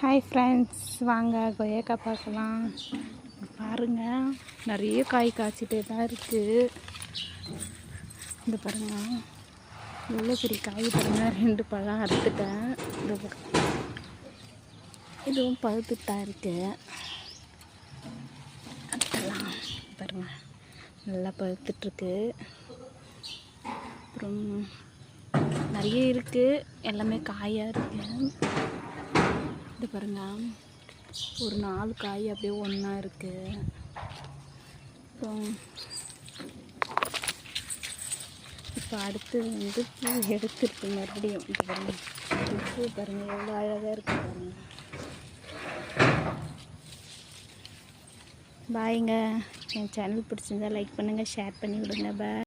Hi friends, வாங்க கொய்யாக்காய் பார்க்கலாம். பாருங்கள், நிறைய காய் காய்ச்சிட்டே தான் இருக்குது. இந்த பாருங்கள், எவ்வளோ பெரிய காய் பாருங்கள். 2 பழம் அறுத்துட்டேன். இதுவும் பழுத்துட்டு தான் இருக்குது. அறுத்தலாம். பாருங்கள், நல்லா பழுத்துட்ருக்கு. அப்புறம் நிறைய இருக்குது, எல்லாமே காயாக இருக்குது. இது பாருங்க, ஒரு 4 காய் அப்படியே ஒன்றா இருக்குது. அப்புறம் இப்போ அடுத்து பூ எடுத்துருக்கு மறுபடியும். இது பாருங்க, பூ பாருங்கள் எவ்வளோ அழகாக இருக்குது பாருங்க. பாய்ங்க, என் சேனல் பிடிச்சிருந்தா லைக் பண்ணுங்கள், ஷேர் பண்ணி விடுங்க. பாய்.